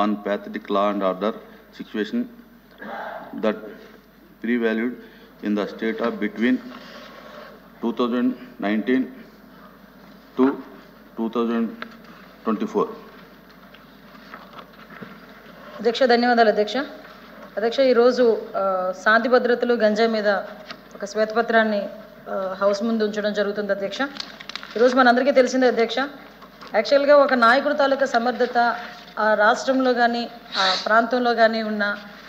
on pathetic law and order situation that prevailed in the state of between 2019 to 2024. అధ్యక్ష ధన్యవాదాలు అధ్యక్ష. అధ్యక్ష ఈరోజు శాంతి భద్రతలు గంజా మీద ఒక శ్వేతపత్రాన్ని హౌస్ ముందు ఉంచడం జరుగుతుంది అధ్యక్ష. ఈరోజు మనందరికీ తెలిసిందే అధ్యక్ష, యాక్చువల్గా ఒక నాయకుడు తాలూకా సమర్థత ఆ రాష్ట్రంలో కానీ ఆ ప్రాంతంలో కానీ ఉన్న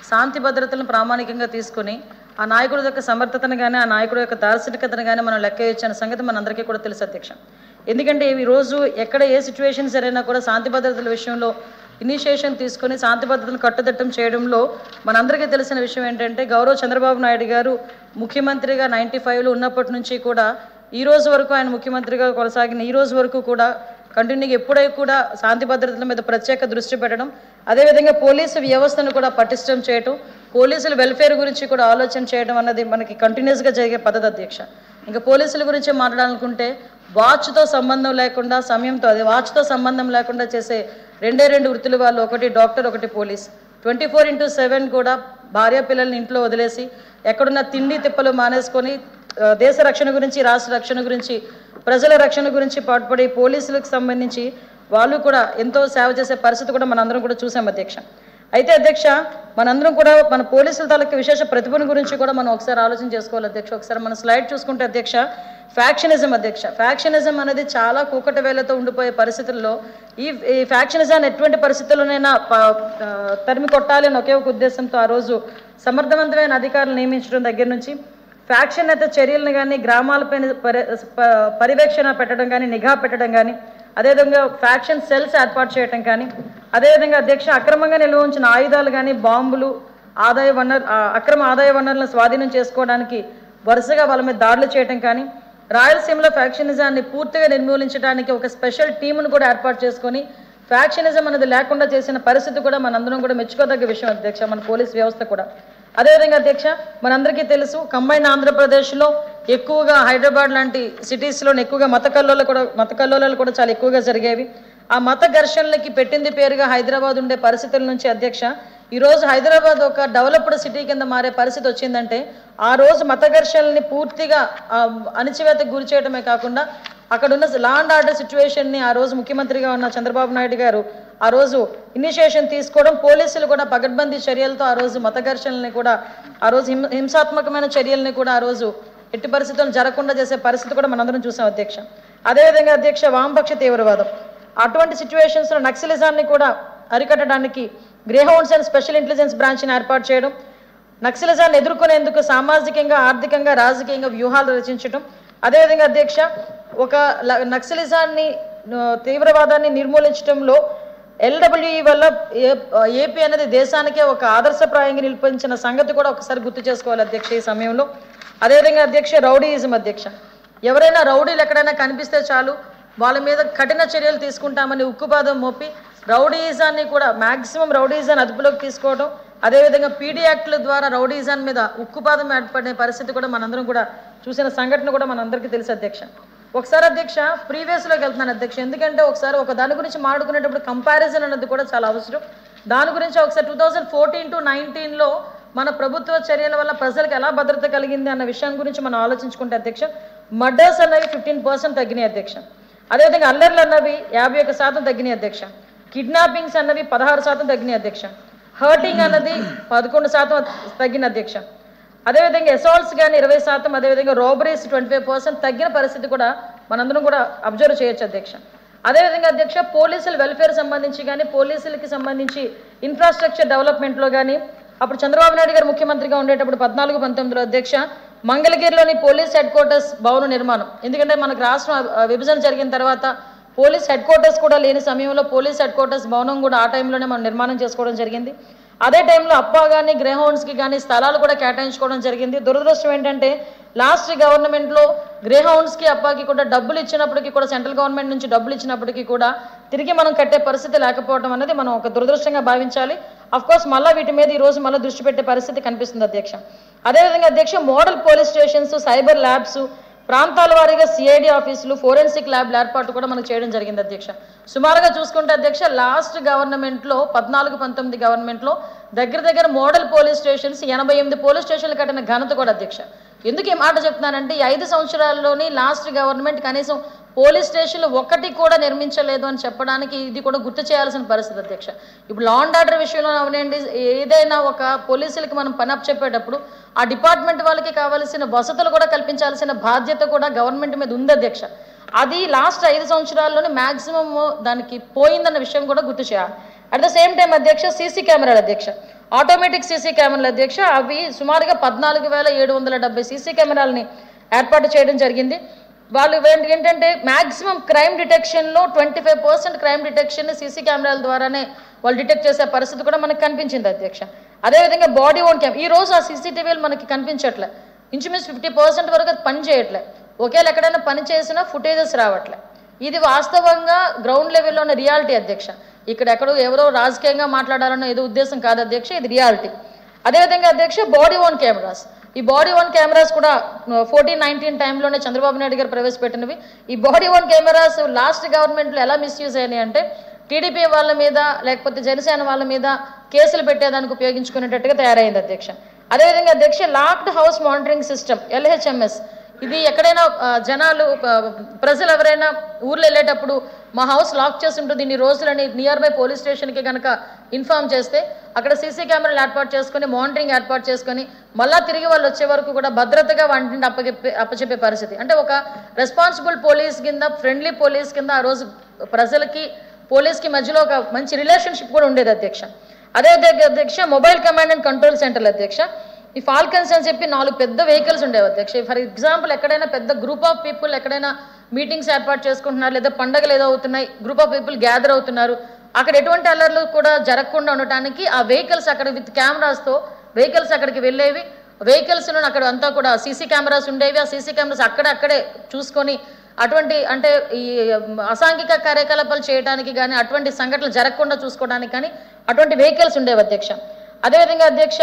శాంతి భద్రతలను ప్రామాణికంగా తీసుకొని ఆ నాయకుడి యొక్క సమర్థతను కానీ ఆ నాయకుడి యొక్క దార్శనికతను కానీ మనం లెక్క ఇచ్చిన సంగతి మనందరికీ కూడా తెలుసు అధ్యక్ష. ఎందుకంటే ఈరోజు ఎక్కడ ఏ సిచ్యువేషన్ సరైనా కూడా శాంతి భద్రతల విషయంలో ఇనిషియేషన్ తీసుకొని శాంతి భద్రతను కట్టుదిట్టం చేయడంలో మనందరికీ తెలిసిన విషయం ఏంటంటే గౌరవ చంద్రబాబు నాయుడు గారు ముఖ్యమంత్రిగా 95లో ఉన్నప్పటి నుంచి కూడా ఈ రోజు వరకు ఆయన ముఖ్యమంత్రిగా కొనసాగిన ఈ రోజు వరకు కూడా కంటిన్యూగా ఎప్పుడై కూడా శాంతి భద్రతల మీద ప్రత్యేక దృష్టి పెట్టడం, అదేవిధంగా పోలీసు వ్యవస్థను కూడా పటిష్టం చేయటం, పోలీసుల వెల్ఫేర్ గురించి కూడా ఆలోచన చేయడం అన్నది మనకి కంటిన్యూస్గా జరిగే పద్ధతి అధ్యక్ష. ఇంకా పోలీసుల గురించి మాట్లాడాలనుకుంటే వాచ్తో సంబంధం లేకుండా సమయంతో అది వాచ్తో సంబంధం లేకుండా చేసే రెండు వృత్తులు వాళ్ళు, ఒకటి డాక్టర్ ఒకటి పోలీస్. 24/7 కూడా భార్య పిల్లల్ని ఇంట్లో వదిలేసి ఎక్కడున్న తిండి తిప్పలు మానేసుకొని దేశ రక్షణ గురించి రాష్ట్ర రక్షణ గురించి ప్రజల రక్షణ గురించి పాటుపడే పోలీసులకు సంబంధించి వాళ్ళు కూడా ఎంతో సేవ చేసే పరిస్థితి కూడా మనందరం కూడా చూసాం అధ్యక్ష. అయితే అధ్యక్ష మనందరం కూడా మన పోలీసుల తాలూకు విశేష ప్రతిభను గురించి కూడా మనం ఒకసారి ఆలోచన చేసుకోవాలి అధ్యక్ష. ఒకసారి మన స్లైడ్ చూసుకుంటే అధ్యక్ష ఫ్యాక్షనిజం అధ్యక్ష, ఫ్యాక్షనిజం అనేది చాలా కూకట వేలతో ఉండిపోయే పరిస్థితుల్లో ఈ ఫ్యాక్షనిజాన్ని ఎటువంటి పరిస్థితుల్లోనైనా తరిమి కొట్టాలి అని ఒకే ఒక ఉద్దేశంతో ఆ రోజు సమర్థవంతమైన అధికారులు నియమించడం దగ్గర నుంచి ఫ్యాక్షన్ అయితే చర్యలను కానీ గ్రామాలపైన పర్యవేక్షణ పెట్టడం కానీ నిఘా పెట్టడం కానీ అదేవిధంగా ఫ్యాక్షన్ సెల్స్ ఏర్పాటు చేయడం కానీ అదేవిధంగా అధ్యక్ష అక్రమంగా నిల్వ ఉంచిన ఆయుధాలు కానీ బాంబులు అక్రమ ఆదాయ వనరులను స్వాధీనం చేసుకోవడానికి వరుసగా వాళ్ళ మీద దాడులు చేయడం కానీ రాయలసీమలో ఫ్యాక్షనిజాన్ని పూర్తిగా నిర్మూలించడానికి ఒక స్పెషల్ టీమును కూడా ఏర్పాటు చేసుకొని ఫ్యాక్షనిజం అనేది లేకుండా చేసిన పరిస్థితి కూడా మనందరం కూడా మెచ్చుకోదగ్గ విషయం అధ్యక్ష, మన పోలీస్ వ్యవస్థ కూడా. అదేవిధంగా అధ్యక్ష మనందరికీ తెలుసు కంబైన్ ఆంధ్రప్రదేశ్లో ఎక్కువగా హైదరాబాద్ లాంటి సిటీస్లోనే ఎక్కువగా మత కల్లోలాలు కూడా చాలా ఎక్కువగా జరిగేవి. ఆ మత ఘర్షణలకి పెట్టింది పేరుగా హైదరాబాద్ ఉండే పరిస్థితుల నుంచి అధ్యక్ష ఈరోజు హైదరాబాద్ ఒక డెవలప్డ్ సిటీ కింద మారే పరిస్థితి వచ్చిందంటే ఆ రోజు మత ఘర్షణల్ని పూర్తిగా అణిచివేతకు గురి చేయడమే కాకుండా అక్కడ ఉన్న లా అండ్ ఆర్డర్ సిచ్యువేషన్ని ఆ రోజు ముఖ్యమంత్రిగా ఉన్న చంద్రబాబు నాయుడు గారు ఆ రోజు ఇనిషియేషన్ తీసుకోవడం, పోలీసులు కూడా పగడ్బందీ చర్యలతో ఆ రోజు మత ఘర్షణల్ని కూడా ఆ రోజు హింసాత్మకమైన చర్యల్ని కూడా ఆ రోజు ఎట్టి పరిస్థితులను జరగకుండా చేసే పరిస్థితి కూడా మనందరం చూసాం అధ్యక్ష. అదేవిధంగా అధ్యక్ష వామపక్ష తీవ్రవాదం అటువంటి సిచ్యువేషన్స్లో నక్సలిజాన్ని కూడా అరికట్టడానికి గ్రేహౌండ్స్ అండ్ స్పెషల్ ఇంటెలిజెన్స్ బ్రాంచ్ని ఏర్పాటు చేయడం, నక్సలిజాన్ని ఎదుర్కొనేందుకు సామాజికంగా ఆర్థికంగా రాజకీయంగా వ్యూహాలు రచించడం, అదేవిధంగా అధ్యక్ష ఒక నక్సలిజాన్ని తీవ్రవాదాన్ని నిర్మూలించడంలో LWE వల్ల ఏపీ అనేది దేశానికే ఒక ఆదర్శప్రాయంగా నిలిపించిన సంగతి కూడా ఒకసారి గుర్తు చేసుకోవాలి అధ్యక్ష ఈ సమయంలో. అదేవిధంగా అధ్యక్ష రౌడీయిజం అధ్యక్ష, ఎవరైనా రౌడీలు ఎక్కడైనా కనిపిస్తే చాలు వాళ్ళ మీద కఠిన చర్యలు తీసుకుంటామని ఉక్కుపాదం మోపి రౌడీయిజాన్ని కూడా మ్యాక్సిమం రౌడీయిజాన్ని అదుపులోకి తీసుకోవడం, అదేవిధంగా పీడీ యాక్టుల ద్వారా రౌడీయిజాన్ మీద ఉక్కుపాదం ఏర్పడే పరిస్థితి కూడా మనందరం కూడా చూసిన సంఘటన కూడా మనందరికీ తెలుసు అధ్యక్ష. ఒకసారి అధ్యక్ష ప్రీవియస్లోకి వెళ్తున్నాను అధ్యక్ష, ఎందుకంటే ఒకసారి ఒక దాని గురించి మాట్లాడుకునేటప్పుడు కంపారిజన్ అనేది కూడా చాలా అవసరం. దాని గురించి ఒకసారి 2014 to 19లో మన ప్రభుత్వ చర్యల వల్ల ప్రజలకు ఎలా భద్రత కలిగింది అన్న విషయాన్ని గురించి మనం ఆలోచించుకుంటే అధ్యక్ష మర్డర్స్ అన్నవి 15% తగ్గినాయి అధ్యక్ష, అదేవిధంగా అల్లర్లు అన్నవి 51% తగ్గినాయి అధ్యక్ష, కిడ్నాపింగ్స్ అన్నవి 16% తగ్గినాయి అధ్యక్ష, హర్టింగ్ అన్నది 11% తగ్గిన అధ్యక్ష, అదేవిధంగా అసాల్ట్స్ కానీ 20%, అదేవిధంగా రాబరీస్ 25% తగ్గిన పరిస్థితి కూడా మనందరం కూడా అబ్జర్వ్ చేయొచ్చు అధ్యక్ష. అదేవిధంగా అధ్యక్ష పోలీసుల వెల్ఫేర్ సంబంధించి కానీ పోలీసులకి సంబంధించి ఇన్ఫ్రాస్ట్రక్చర్ డెవలప్మెంట్లో కానీ అప్పుడు చంద్రబాబు నాయుడు గారు ముఖ్యమంత్రిగా ఉండేటప్పుడు 14-19లో అధ్యక్ష మంగళగిరిలోని పోలీస్ హెడ్ క్వార్టర్స్ భవన నిర్మాణం, ఎందుకంటే మనకు రాష్ట్రం విభజన జరిగిన తర్వాత పోలీస్ హెడ్ క్వార్టర్స్ కూడా లేని సమయంలో పోలీస్ హెడ్ క్వార్టర్స్ భవనం కూడా ఆ టైంలోనే మనం నిర్మాణం చేసుకోవడం జరిగింది. అదే టైంలో అప్పా కానీ గ్రేహౌండ్స్కి కానీ స్థలాలు కూడా కేటాయించుకోవడం జరిగింది. దురదృష్టం ఏంటంటే లాస్ట్ గవర్నమెంట్లో గ్రేహౌండ్స్కి అప్పాకి కూడా డబ్బులు ఇచ్చినప్పటికీ కూడా సెంట్రల్ గవర్నమెంట్ నుంచి డబ్బులు ఇచ్చినప్పటికీ కూడా తిరిగి మనం కట్టే పరిస్థితి లేకపోవడం అనేది మనం ఒక దురదృష్టంగా భావించాలి. అఫ్కోర్స్ మళ్ళీ వీటి మీద ఈరోజు మళ్ళీ దృష్టి పెట్టే పరిస్థితి కనిపిస్తుంది అధ్యక్ష. అదేవిధంగా అధ్యక్ష model police stations, cyber labs, ప్రాంతాల వారీగా సిఐడి ఆఫీసులు, ఫోరెన్సిక్ ల్యాబ్ల ఏర్పాటు కూడా మనకు చేయడం జరిగింది అధ్యక్ష. సుమారుగా చూసుకుంటే అధ్యక్ష లాస్ట్ గవర్నమెంట్లో 14-19 గవర్నమెంట్లో దగ్గర మోడల్ పోలీస్ స్టేషన్స్ 88 పోలీస్ స్టేషన్లు కట్టిన ఘనత కూడా అధ్యక్ష. ఎందుకు ఈ మాట చెప్తున్నానంటే ఈ 5 సంవత్సరాల్లోని లాస్ట్ గవర్నమెంట్ కనీసం పోలీస్ స్టేషన్లు ఒక్కటి కూడా నిర్మించలేదు అని చెప్పడానికి ఇది కూడా గుర్తు చేయాల్సిన పరిస్థితి అధ్యక్ష. ఇప్పుడు లా అండ్ ఆర్డర్ విషయంలో అవనండి, ఏదైనా ఒక పోలీసులకి మనం పని అప్ చెప్పేటప్పుడు ఆ డిపార్ట్మెంట్ వాళ్ళకి కావాల్సిన వసతులు కూడా కల్పించాల్సిన బాధ్యత కూడా గవర్నమెంట్ మీద ఉంది అధ్యక్ష. అది లాస్ట్ 5 సంవత్సరాల్లోనే మ్యాక్సిమం దానికి పోయిందన్న విషయం కూడా గుర్తు చేయాలి. అట్ ద సేమ్ టైం అధ్యక్ష సీసీ కెమెరాలు అధ్యక్ష, ఆటోమేటిక్ సీసీ కెమెరాలు అధ్యక్ష, అవి సుమారుగా 14,770 సీసీ కెమెరాలని ఏర్పాటు చేయడం జరిగింది. వాళ్ళు ఏంటంటే మ్యాక్సిమం క్రైమ్ డిటెక్షన్లో 25% క్రైమ్ డిటెక్షన్ సీసీ కెమెరాల ద్వారానే వాళ్ళు డిటెక్ట్ చేసే పరిస్థితి కూడా మనకు కనిపించింది అధ్యక్ష. అదేవిధంగా బాడీ ఓన్ క్యామ్, ఈ రోజు ఆ సీసీటీవీలు మనకి కనిపించట్లే, ఇంచుమించు 50% వరకు అది పని చేయట్లే. ఒకేలా ఎక్కడైనా పని చేసినా ఫుటేజెస్ రావట్లే. ఇది వాస్తవంగా గ్రౌండ్ లెవెల్లో ఉన్న రియాలిటీ అధ్యక్ష. ఇక్కడ ఎక్కడో ఎవరో రాజకీయంగా మాట్లాడాలన్న ఏదో ఉద్దేశం కాదు అధ్యక్ష, ఇది రియాలిటీ. అదేవిధంగా అధ్యక్ష బాడీ ఓన్ కెమెరాస్, ఈ బాడీ ఓన్ కెమెరాస్ కూడా 14-19 టైంలోనే చంద్రబాబు నాయుడు గారు ప్రవేశపెట్టినవి. ఈ బాడీ ఓన్ కెమెరాస్ లాస్ట్ గవర్నమెంట్లో ఎలా మిస్యూజ్ అయినాయి అంటే టీడీపీ వాళ్ళ మీద లేకపోతే జనసేన వాళ్ళ మీద కేసులు పెట్టేదానికి ఉపయోగించుకునేటట్టుగా తయారైంది అధ్యక్ష. అదేవిధంగా అధ్యక్ష locked house monitoring system LHMS, ఇది ఎక్కడైనా జనాలు ప్రజలు ఎవరైనా ఊర్లో వెళ్ళేటప్పుడు మా హౌస్ లాక్ చేసి ఉంటుంది ఇన్ని రోజులని నియర్ బై పోలీస్ స్టేషన్కి కనుక ఇన్ఫార్మ్ చేస్తే అక్కడ సీసీ కెమెరాలు ఏర్పాటు చేసుకొని మానిటరింగ్ ఏర్పాటు చేసుకొని మళ్ళీ తిరిగి వాళ్ళు వచ్చే వరకు కూడా భద్రతగా వాటిని అప్పచెప్పే పరిస్థితి. అంటే ఒక రెస్పాన్సిబుల్ పోలీస్ కింద, ఫ్రెండ్లీ పోలీస్ కింద ఆ రోజు ప్రజలకి పోలీస్కి మధ్యలో ఒక మంచి రిలేషన్షిప్ కూడా ఉండేది అధ్యక్ష. అదే అధ్యక్ష మొబైల్ కమాండ్ అండ్ కంట్రోల్ సెంటర్లు అధ్యక్ష, ఈ ఫాల్కన్స్ అని చెప్పి 4 పెద్ద వెహికల్స్ ఉండేవి అధ్యక్ష. ఫర్ ఎగ్జాంపుల్ ఎక్కడైనా పెద్ద గ్రూప్ ఆఫ్ పీపుల్ ఎక్కడైనా మీటింగ్స్ ఏర్పాటు చేసుకుంటున్నారు, లేదా పండగలు ఏదో అవుతున్నాయి, గ్రూప్ ఆఫ్ పీపుల్ గ్యాదర్ అవుతున్నారు, అక్కడ ఎటువంటి అల్లర్లు కూడా జరగకుండా ఉండటానికి ఆ వెహికల్స్ అక్కడ విత్ కెమెరాస్తో వెహికల్స్ అక్కడికి వెళ్ళేవి. వెహికల్స్లో అక్కడ అంతా కూడా సీసీ కెమెరాస్ ఉండేవి. ఆ సీసీ కెమెరాస్ అక్కడే చూసుకొని అటువంటి అంటే ఈ అసాంఘిక కార్యకలాపాలు చేయడానికి కానీ అటువంటి సంఘటనలు జరగకుండా చూసుకోవడానికి కానీ అటువంటి వెహికల్స్ ఉండేవి అధ్యక్ష. అదేవిధంగా అధ్యక్ష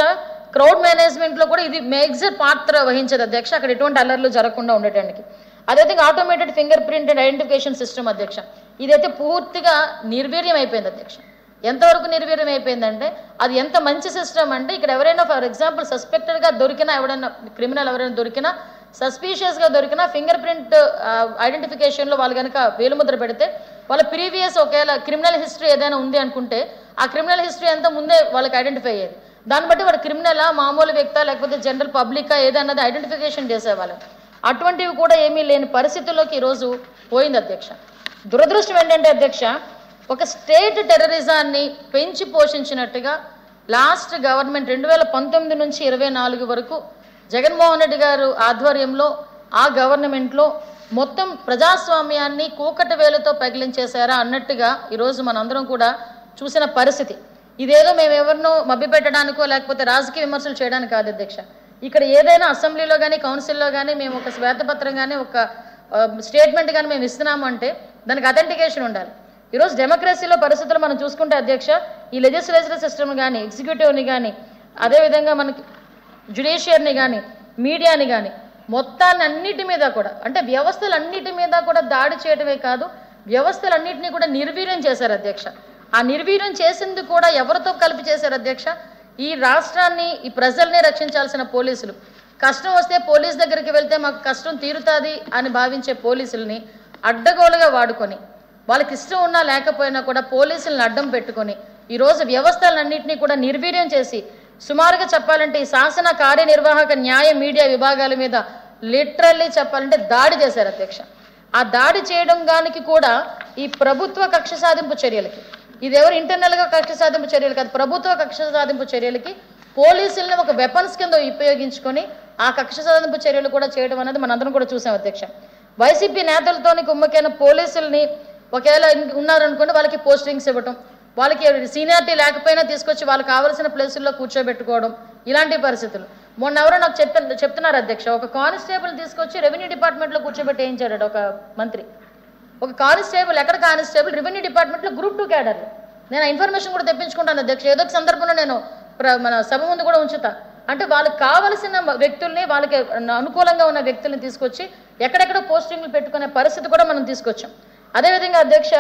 క్రౌడ్ మేనేజ్మెంట్లో కూడా ఇది మేజర్ పాత్ర వహించేది అధ్యక్ష, అక్కడ ఎటువంటి అల్లర్లు జరగకుండా ఉండటానికి. అదేవిధంగా automated finger print and identification system అధ్యక్ష, ఇదైతే పూర్తిగా నిర్వీర్యం అయిపోయింది అధ్యక్ష. ఎంతవరకు నిర్వీర్యం అయిపోయిందంటే అది ఎంత మంచి సిస్టమ్ అంటే ఇక్కడ ఎవరైనా ఫర్ ఎగ్జాంపుల్ సస్పెక్టెడ్గా దొరికినా, ఎవరైనా క్రిమినల్ ఎవరైనా దొరికినా, సస్పీషియస్గా దొరికినా ఫింగర్ ప్రింట్ ఐడెంటిఫికేషన్లో వాళ్ళు కనుక వేలుముద్ర పెడితే వాళ్ళ ప్రీవియస్ ఒకవేళ క్రిమినల్ హిస్టరీ ఏదైనా ఉంది అనుకుంటే ఆ క్రిమినల్ హిస్టరీ అంతా ముందే వాళ్ళకి ఐడెంటిఫై అయ్యేది. దాన్ని బట్టి వాడు క్రిమినలా, మామూలు వ్యక్తా, లేకపోతే జనరల్ పబ్లికా ఏదన్నది ఐడెంటిఫికేషన్ చేసేవాళ్ళు. అటువంటివి కూడా ఏమీ లేని పరిస్థితుల్లోకి ఈరోజు పోయింది అధ్యక్ష. దురదృష్టం ఏంటంటే అధ్యక్ష ఒక స్టేట్ టెర్రరిజాన్ని పెంచి పోషించినట్టుగా లాస్ట్ గవర్నమెంట్ 2019 నుంచి 24 వరకు జగన్మోహన్ రెడ్డి గారు ఆధ్వర్యంలో ఆ గవర్నమెంట్లో మొత్తం ప్రజాస్వామ్యాన్ని కూకటి వేలుతో పగిలించేశారా అన్నట్టుగా ఈరోజు మనందరం కూడా చూసిన పరిస్థితి. ఇదేదో మేము ఎవరినో మభ్యపెట్టడానికో లేకపోతే రాజకీయ విమర్శలు చేయడానికి కాదు అధ్యక్ష. ఇక్కడ ఏదైనా అసెంబ్లీలో కానీ కౌన్సిల్లో కానీ మేము ఒక శ్వేతపత్రం కానీ ఒక స్టేట్మెంట్ కానీ మేము ఇస్తున్నాము అంటే దానికి అథెంటికేషన్ ఉండాలి. ఈరోజు డెమోక్రసీలో పరిస్థితులు మనం చూసుకుంటే అధ్యక్ష ఈ లెజిస్లేటివ్ సిస్టమ్ కానీ, ఎగ్జిక్యూటివ్ని కానీ, అదేవిధంగా మనకి జ్యుడిషియర్ని కానీ, మీడియాని కానీ మొత్తాన్ని అన్నిటి మీద కూడా అంటే వ్యవస్థలన్నిటి మీద కూడా దాడి చేయడమే కాదు వ్యవస్థలన్నింటినీ కూడా నిర్వీర్యం చేశారు అధ్యక్ష. ఆ నిర్వీర్యం చేసింది కూడా ఎవరితో కలిపి చేశారు అధ్యక్ష? ఈ రాష్ట్రాన్ని, ఈ ప్రజల్ని రక్షించాల్సిన పోలీసులు. కష్టం వస్తే పోలీస్ దగ్గరికి వెళ్తే మాకు కష్టం తీరుతుంది అని భావించే పోలీసుల్ని అడ్డగోలుగా వాడుకొని వాళ్ళకి ఇష్టం ఉన్నా లేకపోయినా కూడా పోలీసులను అడ్డం పెట్టుకొని ఈరోజు వ్యవస్థలన్నింటినీ కూడా నిర్వీర్యం చేసి సుమారుగా చెప్పాలంటే ఈ శాసన కార్యనిర్వాహక న్యాయ మీడియా విభాగాల మీద లిటరల్లీ చెప్పాలంటే దాడి చేశారు అధ్యక్ష. ఆ దాడి చేయడం దానికి కూడా ఈ ప్రభుత్వ కక్ష సాధింపు చర్యలకి, ఇది ఎవరు ఇంటర్నల్గా కక్ష సాధింపు చర్యలు కాదు, ప్రభుత్వ కక్ష సాధింపు చర్యలకి పోలీసులను ఒక వెపన్స్ కింద ఉపయోగించుకొని ఆ కక్ష సాధింపు చర్యలు కూడా చేయడం అనేది మనందరం కూడా చూసాం అధ్యక్ష. వైసీపీ నేతలతోని కుమ్మకైన పోలీసుల్ని ఒకవేళ ఉన్నారనుకోండి వాళ్ళకి పోస్టింగ్స్ ఇవ్వటం, వాళ్ళకి సీనియారిటీ లేకపోయినా తీసుకొచ్చి వాళ్ళకి కావాల్సిన ప్లేసుల్లో కూర్చోబెట్టుకోవడం, ఇలాంటి పరిస్థితులు. మొన్న ఎవరో నాకు చెప్తున్నారు అధ్యక్ష, ఒక కానిస్టేబుల్ తీసుకొచ్చి రెవెన్యూ డిపార్ట్మెంట్లో కూర్చోబెట్టి వేయించాడు ఒక మంత్రి. ఒక కానిస్టేబుల్, ఎక్కడ కానిస్టేబుల్? రెవెన్యూ డిపార్ట్మెంట్లో గ్రూప్ 2 క్యాడర్లు. నేను ఆ ఇన్ఫర్మేషన్ కూడా తెప్పించుకుంటాను అధ్యక్ష, ఏదో ఒక సందర్భంలో నేను మన సభ ముందు కూడా ఉంచుతా. అంటే వాళ్ళకి కావలసిన వ్యక్తుల్ని, వాళ్ళకి అనుకూలంగా ఉన్న వ్యక్తుల్ని తీసుకొచ్చి ఎక్కడెక్కడో పోస్టింగ్లు పెట్టుకునే పరిస్థితి కూడా మనం తీసుకొచ్చాం. అదేవిధంగా అధ్యక్ష,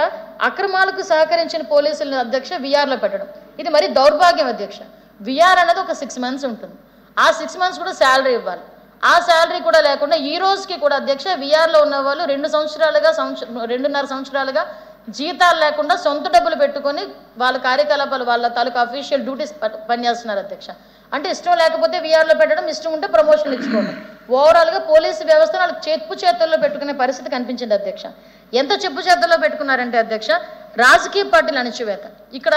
అక్రమాలకు సహకరించిన పోలీసులను అధ్యక్ష విఆర్లో పెట్టడం, ఇది మరి దౌర్భాగ్యం అధ్యక్ష. విఆర్ అనేది ఒక 6 months ఉంటుంది. ఆ 6 months కూడా శాలరీ ఇవ్వాలి. ఆ శాలరీ కూడా లేకుండా ఈ రోజుకి కూడా అధ్యక్ష విఆర్లో ఉన్న వాళ్ళు 2.5 సంవత్సరాలుగా జీతాలు లేకుండా సొంత డబ్బులు పెట్టుకొని వాళ్ళ కార్యకలాపాలు వాళ్ళ తాలూకు అఫీషియల్ డ్యూటీస్ పనిచేస్తున్నారు అధ్యక్ష. అంటే ఇష్టం లేకపోతే విఆర్లో పెట్టడం, ఇష్టం ఉంటే ప్రమోషన్లు ఇచ్చుకోవడం. ఓవరాల్గా పోలీసు వ్యవస్థను వాళ్ళకి చెప్పు చేతుల్లో పెట్టుకునే పరిస్థితి కనిపించింది అధ్యక్ష. ఎంత చెప్పు చేతుల్లో పెట్టుకున్నారంటే అధ్యక్ష, రాజకీయ పార్టీల అణచివేత. ఇక్కడ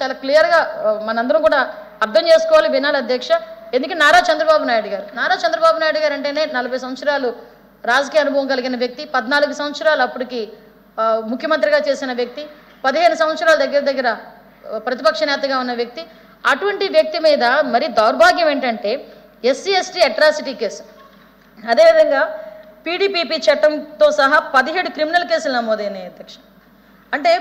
చాలా క్లియర్గా మనందరం కూడా అర్థం చేసుకోవాలి, వినాలి అధ్యక్ష. ఎందుకంటే నారా చంద్రబాబు నాయుడు గారు అంటేనే 40 సంవత్సరాలు రాజకీయ అనుభవం కలిగిన వ్యక్తి, 14 సంవత్సరాలు అప్పటికి ముఖ్యమంత్రిగా చేసిన వ్యక్తి, 15 సంవత్సరాల దగ్గర ప్రతిపక్ష నేతగా ఉన్న వ్యక్తి. అటువంటి వ్యక్తి మీద మరి దౌర్భాగ్యం ఏంటంటే SC/ST అట్రాసిటీ కేసు, అదేవిధంగా PDPP చట్టంతో సహా 17 క్రిమినల్ కేసులు నమోదైనాయి అధ్యక్ష. అంటే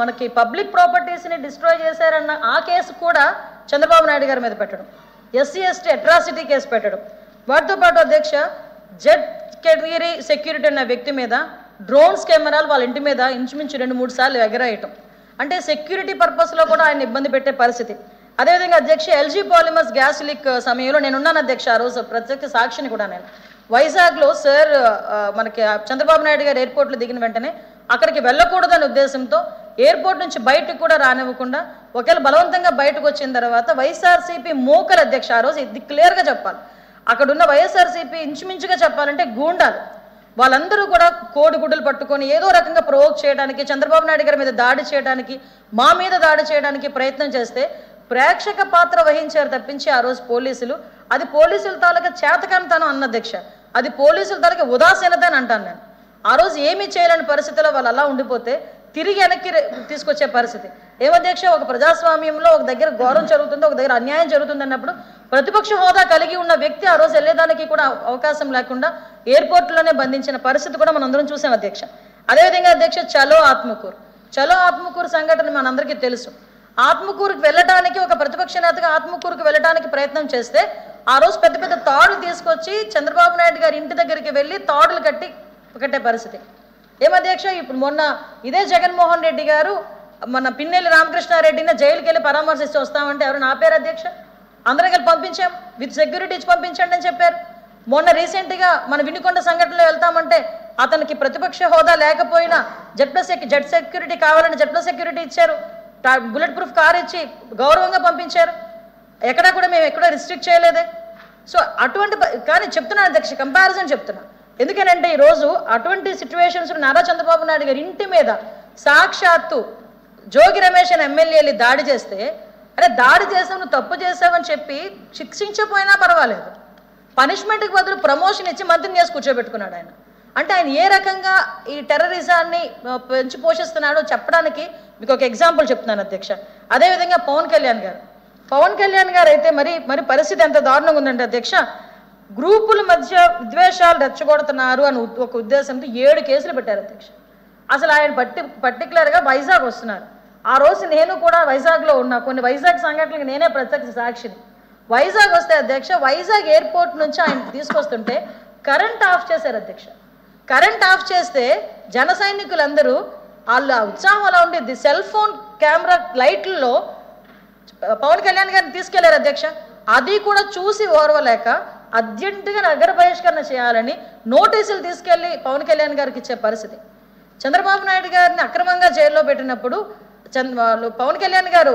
మనకి పబ్లిక్ ప్రాపర్టీస్ని డిస్ట్రాయ్ చేశారన్న ఆ కేసు కూడా చంద్రబాబు నాయుడు గారి మీద పెట్టడం, SC/ST అట్రాసిటీ కేసు పెట్టడం. వాటితో పాటు అధ్యక్ష, జెడ్ కేటగిరీ సెక్యూరిటీ అన్న వ్యక్తి మీద డ్రోన్స్ కెమెరాలు వాళ్ళ ఇంటి మీద ఇంచుమించు 2-3 సార్లు ఎగరాయటం. అంటే సెక్యూరిటీ పర్పస్లో కూడా ఆయన ఇబ్బంది పెట్టే పరిస్థితి. అదేవిధంగా అధ్యక్ష, LG పాలిమర్స్ గ్యాస్ లీక్ సమయంలో నేనున్నాను అధ్యక్ష. ఆ రోజు ప్రత్యక్ష సాక్షిని కూడా నేను వైజాగ్లో సార్ మనకి చంద్రబాబు నాయుడు గారు ఎయిర్పోర్ట్లో దిగిన వెంటనే అక్కడికి వెళ్ళకూడదనే ఉద్దేశంతో ఎయిర్పోర్ట్ నుంచి బయటకు కూడా రానివ్వకుండా, ఒకవేళ బలవంతంగా బయటకు వచ్చిన తర్వాత వైఎస్ఆర్సీపీ మోకలు అధ్యక్ష. ఆ రోజు ఇది క్లియర్గా చెప్పాలి, అక్కడున్న వైఎస్ఆర్సీపీ ఇంచుమించుగా చెప్పాలంటే గూండాలు, వాళ్ళందరూ కూడా కోడిగుడ్డలు పట్టుకొని ఏదో రకంగా ప్రొవోక్ చేయడానికి, చంద్రబాబు నాయుడు గారి మీద దాడి చేయడానికి, మా మీద దాడి చేయడానికి ప్రయత్నం చేస్తే ప్రేక్షక పాత్ర వహించారు తప్పించి ఆ రోజు పోలీసులు, అది పోలీసుల తాలూకా చేతకానితనం అన్న అధ్యక్ష, అది పోలీసుల తాలూకా ఉదాసీనత అని అంటాను నేను. ఆ రోజు ఏమీ చేయలేని పరిస్థితిలో వాళ్ళు అలా ఉండిపోతే తిరిగి వెనక్కి తీసుకొచ్చే పరిస్థితి ఏమధ్యక్ష. ఒక ప్రజాస్వామ్యంలో ఒక దగ్గర ఘోరం జరుగుతుంది, ఒక దగ్గర అన్యాయం జరుగుతుంది అన్నప్పుడు ప్రతిపక్ష హోదా కలిగి ఉన్న వ్యక్తి ఆ రోజు వెళ్ళేదానికి కూడా అవకాశం లేకుండా ఎయిర్పోర్ట్లోనే బంధించిన పరిస్థితి కూడా మనందరం చూసాం అధ్యక్ష. అదేవిధంగా అధ్యక్ష, చలో ఆత్మకూరు సంఘటన మనందరికీ తెలుసు. ఆత్మకూరుకు వెళ్ళడానికి, ఒక ప్రతిపక్ష నేతగా ఆత్మకూరుకు వెళ్ళడానికి ప్రయత్నం చేస్తే ఆ రోజు పెద్ద పెద్ద తాడులు తీసుకొచ్చి చంద్రబాబు నాయుడు గారి ఇంటి దగ్గరికి వెళ్ళి తాడులు కట్టే పరిస్థితి ఏమధ్యక్ష. ఇప్పుడు మొన్న ఇదే జగన్మోహన్ రెడ్డి గారు మన పిన్నెల్లి రామకృష్ణారెడ్డిని జైలుకి వెళ్ళి పరామర్శిస్తూ వస్తామంటే ఎవరు ఆపారు అధ్యక్ష? అందరం కలిసి పంపించాం, విత్ సెక్యూరిటీ ఇచ్చి పంపించండి అని చెప్పారు. మొన్న రీసెంట్గా మన వినుకొండ సంఘటనలో వెళ్తామంటే అతనికి ప్రతిపక్ష హోదా లేకపోయినా జెడ్ సెక్యూరిటీ కావాలని జెడ్ సెక్యూరిటీ ఇచ్చారు, బుల్లెట్ ప్రూఫ్ కార్ ఇచ్చి గౌరవంగా పంపించారు. ఎక్కడా కూడా మేము ఎక్కడో రిస్ట్రిక్ట్ చేయలేదే. సో అటువంటి, కానీ చెప్తున్నాను అధ్యక్ష, కంపారిజన్ చెప్తున్నా. ఎందుకనంటే ఈరోజు అటువంటి సిచ్యువేషన్స్ నారా చంద్రబాబు నాయుడు గారి ఇంటి మీద సాక్షాత్తు జోగి రమేష్ అని ఎమ్మెల్యేలు దాడి చేస్తే, అరే దాడి చేసావు, నువ్వు తప్పు చేసావని చెప్పి శిక్షించకపోయినా పర్వాలేదు, పనిష్మెంట్కి బదులు ప్రమోషన్ ఇచ్చి మంత్రిని చేసి కూర్చోబెట్టుకున్నాడు ఆయన. అంటే ఆయన ఏ రకంగా ఈ టెర్రరిజాన్ని పెంచి పోషిస్తున్నాడో చెప్పడానికి మీకు ఒక ఎగ్జాంపుల్ చెప్తున్నాను అధ్యక్ష. అదేవిధంగా పవన్ కళ్యాణ్ గారు అయితే మరి పరిస్థితి ఎంత దారుణంగా ఉందంటే అధ్యక్ష, గ్రూపుల మధ్య విద్వేషాలు రెచ్చగొడుతున్నారు అని ఒక ఉద్దేశంతో 7 కేసులు పెట్టారు అధ్యక్ష. అసలు ఆయన పర్టికులర్గా వైజాగ్ వస్తున్నారు. ఆ రోజు నేను కూడా వైజాగ్లో ఉన్నా, కొన్ని వైజాగ్ సంఘటనలకు నేనే ప్రత్యక్ష సాక్షిని. వైజాగ్ వస్తే అధ్యక్ష, వైజాగ్ ఎయిర్పోర్ట్ నుంచి ఆయన తీసుకొస్తుంటే కరెంట్ ఆఫ్ చేశారు అధ్యక్ష. కరెంట్ ఆఫ్ చేస్తే జన సైనికులందరూ వాళ్ళ ఉత్సాహం అలా ఉండేది, సెల్ ఫోన్ కెమెరా లైట్లలో పవన్ కళ్యాణ్ గారిని తీసుకెళ్లారు అధ్యక్ష. అది కూడా చూసి ఓర్వలేక అర్జెంటుగా నగర బహిష్కరణ చేయాలని నోటీసులు తీసుకెళ్లి పవన్ కళ్యాణ్ గారికి ఇచ్చే పరిస్థితి. చంద్రబాబు నాయుడు గారిని అక్రమంగా జైల్లో పెట్టినప్పుడు పవన్ కళ్యాణ్ గారు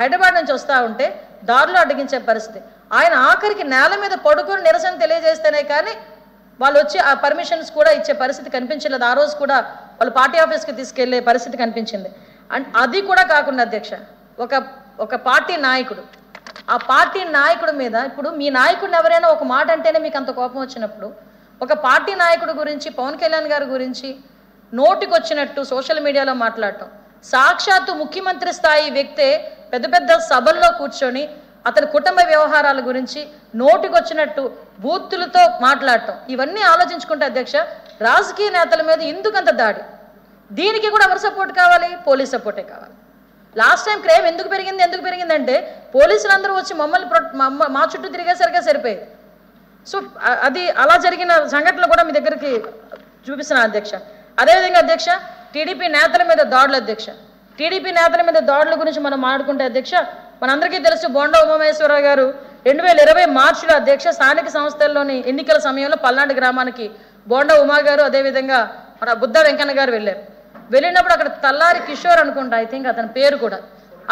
హైదరాబాద్ నుంచి వస్తూ ఉంటే దారిలో అడ్డగించే పరిస్థితి. ఆయన ఆఖరికి నేల మీద పడుకొని నిరసన తెలియజేస్తేనే కానీ వాళ్ళు వచ్చి ఆ పర్మిషన్స్ కూడా ఇచ్చే పరిస్థితి కనిపించలేదు. ఆ రోజు కూడా వాళ్ళు పార్టీ ఆఫీస్కి తీసుకెళ్లే పరిస్థితి కనిపించింది. అండ్ అది కూడా కాకుండా అధ్యక్ష, ఒక పార్టీ నాయకుడు, ఆ పార్టీ నాయకుడి మీద, ఇప్పుడు మీ నాయకుడిని ఎవరైనా ఒక మాట అంటేనే మీకు అంత కోపం వచ్చినప్పుడు, ఒక పార్టీ నాయకుడి గురించి, పవన్ కళ్యాణ్ గారి గురించి నోటికి వచ్చినట్టు సోషల్ మీడియాలో మాట్లాడటం, సాక్షాత్తు ముఖ్యమంత్రి స్థాయి వ్యక్తే పెద్ద పెద్ద సభల్లో కూర్చొని అతని కుటుంబ వ్యవహారాల గురించి నోటికి వచ్చినట్టు బూతులతో మాట్లాడటం, ఇవన్నీ ఆలోచించుకుంటే అధ్యక్ష, రాజకీయ నేతల మీద ఎందుకంత దాడి? దీనికి కూడా ఎవరు సపోర్ట్ కావాలి? పోలీస్ సపోర్టే కావాలి. లాస్ట్ టైం క్రైమ్ ఎందుకు పెరిగిందంటే పోలీసులందరూ వచ్చి మా చుట్టూ తిరిగేసరిగా సరిపోయేది. సో అది అలా జరిగిన సంఘటనలు కూడా మీ దగ్గరికి చూపిస్తున్నాను అధ్యక్ష. అదేవిధంగా అధ్యక్ష, టీడీపీ నేతల మీద దాడులు అధ్యక్ష. టీడీపీ నేతల మీద దాడుల గురించి మనం మాట్లాడుకుంటే అధ్యక్ష, మనందరికీ తెలుసు బోండా ఉమామహేశ్వరరావు గారు 2020 మార్చిలో అధ్యక్ష స్థానిక సంస్థల్లోని ఎన్నికల సమయంలో పల్నాడు గ్రామానికి బోండా ఉమా గారు అదేవిధంగా మన బుద్ధ వెంకన్న గారు వెళ్ళారు. వెళ్ళినప్పుడు అక్కడ తల్లారి కిషోర్ అనుకుంటా, ఐ థింక్ అతని పేరు కూడా,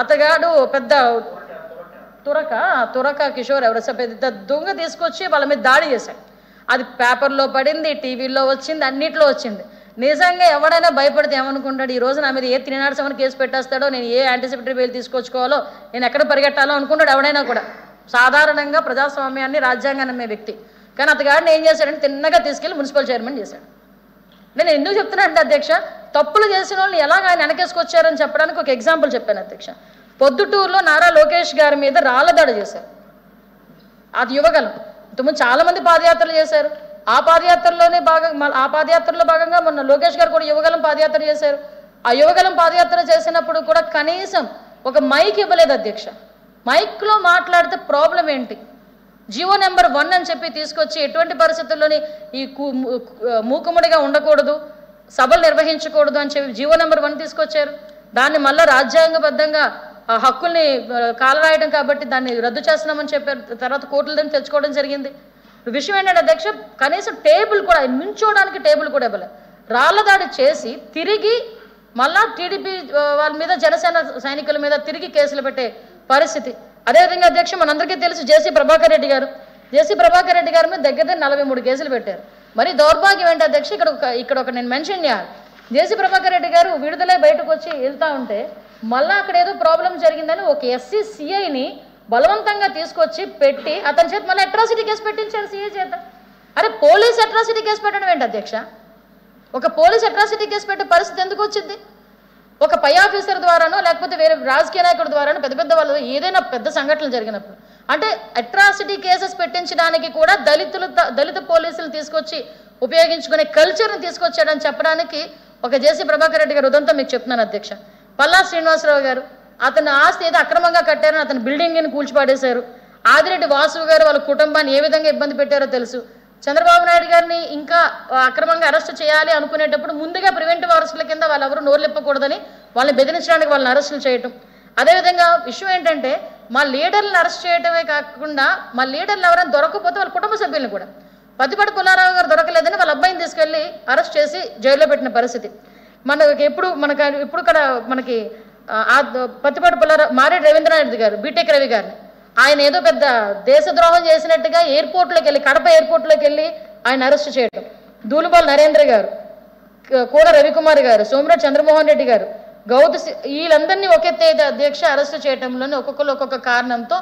అతగాడు పెద్ద తురక కిషోర్ ఎవరు పెద్ద దొంగ తీసుకొచ్చి వాళ్ళ మీద దాడి చేశాడు. అది పేపర్లో పడింది, టీవీలో వచ్చింది, అన్నిట్లో వచ్చింది. నిజంగా ఎవడైనా భయపడితే ఏమనుకుంటాడు, ఈ రోజు నా మీద ఏ 307 కేసు పెట్టేస్తాడో, నేను ఏ యాంటిసిపేటరీ బెయిల్ తీసుకొచ్చుకోవాలో, నేను ఎక్కడ పరిగెట్టాలో అనుకుంటాడు ఎవడైనా కూడా. సాధారణంగా ప్రజాస్వామ్యాన్ని రాజ్యాంగాన్ని నమ్మే వ్యక్తి. కానీ అతగాడిని ఏం చేశాడంటే తిన్నగా తీసుకెళ్లి మున్సిపల్ చైర్మన్ చేశాడు. నేను ఎందుకు చెప్తున్నానంటే అధ్యక్ష, తప్పులు చేసిన వాళ్ళని ఎలాగ ఆయన వెనకేసుకొచ్చారని చెప్పడానికి ఒక ఎగ్జాంపుల్ చెప్పాను అధ్యక్ష. పొద్దుటూరులో నారా లోకేష్ గారి మీద రాళ్ల దాడి చేశారు. అది యువగలం. ఇంతకుముందు చాలా మంది పాదయాత్రలు చేశారు. ఆ పాదయాత్రలో భాగంగా మొన్న లోకేష్ గారు కూడా యువగలం పాదయాత్ర చేశారు. ఆ యువగలం పాదయాత్ర చేసినప్పుడు కూడా కనీసం ఒక మైక్ ఇవ్వలేదు అధ్యక్ష. మైక్లో మాట్లాడితే ప్రాబ్లం ఏంటి? జీవో నెంబర్ 1 అని చెప్పి తీసుకొచ్చి ఎటువంటి పరిస్థితుల్లోని ఈ మూకుముడిగా ఉండకూడదు, సభలు నిర్వహించకూడదు అని చెప్పి జీవో నెంబర్ 1 తీసుకొచ్చారు. దాన్ని మళ్ళీ రాజ్యాంగబద్ధంగా హక్కుల్ని కాలరాయడం కాబట్టి దాన్ని రద్దు చేస్తున్నామని చెప్పారు. తర్వాత కోర్టుల దగ్గర తెచ్చుకోవడం జరిగింది. విషయం ఏంటంటే అధ్యక్ష, కనీసం టేబుల్ కూడా నుంచోడానికి టేబుల్ కూడా ఇవ్వలేదు. రాళ్ల దాడి చేసి తిరిగి మళ్ళా టీడీపీ వాళ్ళ మీద జనసేన సైనికుల మీద తిరిగి కేసులు పెట్టే పరిస్థితి. అదేవిధంగా అధ్యక్ష, మనందరికీ తెలుసు జేసీ ప్రభాకర్ రెడ్డి గారు మీద దగ్గర 43 కేసులు పెట్టారు. మరి దౌర్భాగ్యం ఏంటి అధ్యక్ష, ఇక్కడ ఒక నేను మెన్షన్ చేయాలి. జేసీ ప్రభాకర్ రెడ్డి గారు విడుదలై బయటకు వచ్చి వెళ్తా ఉంటే మళ్ళీ అక్కడ ఏదో ప్రాబ్లం జరిగిందని ఒక ఎస్సీ సిఐని బలవంతంగా తీసుకొచ్చి పెట్టి అతని చేత మళ్ళీ అట్రాసిటీ కేసు పెట్టించారు సిఐ చేత. అరే పోలీస్ అట్రాసిటీ కేసు పెట్టడం ఏంటి అధ్యక్ష? ఒక పోలీస్ అట్రాసిటీ కేసు పెట్టే పరిస్థితి ఎందుకు వచ్చింది? ఒక పై ఆఫీసర్ ద్వారానో లేకపోతే వేరే రాజకీయ నాయకుడి ద్వారానో పెద్ద వాళ్ళు ఏదైనా పెద్ద సంఘటనలు జరిగినప్పుడు అంటే అట్రాసిటీ కేసెస్ పెట్టించడానికి కూడా దళిత పోలీసులు తీసుకొచ్చి ఉపయోగించుకునే కల్చర్ని తీసుకొచ్చాడని చెప్పడానికి ఒక జేసీ ప్రభాకర్ రెడ్డి గారు ఉదంతం మీకు చెప్తున్నాను అధ్యక్ష. పల్లా శ్రీనివాసరావు గారు అతని ఆస్తి ఏదో అక్రమంగా కట్టారని అతని బిల్డింగ్ని కూల్చిపాడేశారు. ఆదిరెడ్డి వాసు గారు వాళ్ళ కుటుంబాన్ని ఏ విధంగా ఇబ్బంది పెట్టారో తెలుసు. చంద్రబాబు నాయుడు గారిని ఇంకా అక్రమంగా అరెస్ట్ చేయాలి అనుకునేటప్పుడు ముందుగా ప్రివెంటివ్ అరెస్టుల కింద వాళ్ళు ఎవరు నోరులిప్పకూడదని వాళ్ళని బెదిరించడానికి వాళ్ళని అరెస్టులు చేయటం. అదేవిధంగా విషయం ఏంటంటే మా లీడర్లను అరెస్ట్ చేయడమే కాకుండా మా లీడర్లు ఎవరైనా దొరకకపోతే వాళ్ళ కుటుంబ సభ్యులను కూడా పత్తిపాటి పుల్లారావు గారు దొరకలేదని వాళ్ళ అబ్బాయిని తీసుకెళ్లి అరెస్ట్ చేసి జైల్లో పెట్టిన పరిస్థితి. మనకి పత్తిపాటి పుల్లారావు మారెడ్డి రవీంద్రనాథ్ గారు బీటెక్ రవి గారిని ఆయన ఏదో పెద్ద దేశద్రోహం చేసినట్టుగా ఎయిర్పోర్ట్లోకి వెళ్ళి కడప ఎయిర్పోర్ట్లోకి వెళ్ళి ఆయన అరెస్ట్ చేయడం. దూలుబాల్ నరేంద్ర గారు, కోడ రవికుమార్ గారు, సోమిరెడ్డి చంద్రమోహన్ రెడ్డి గారు, వీళ్ళందరినీ ఒకెత్తే అధ్యక్ష అరెస్ట్ చేయడంలోనే ఒక్కొక్కరు ఒక్కొక్క కారణంతో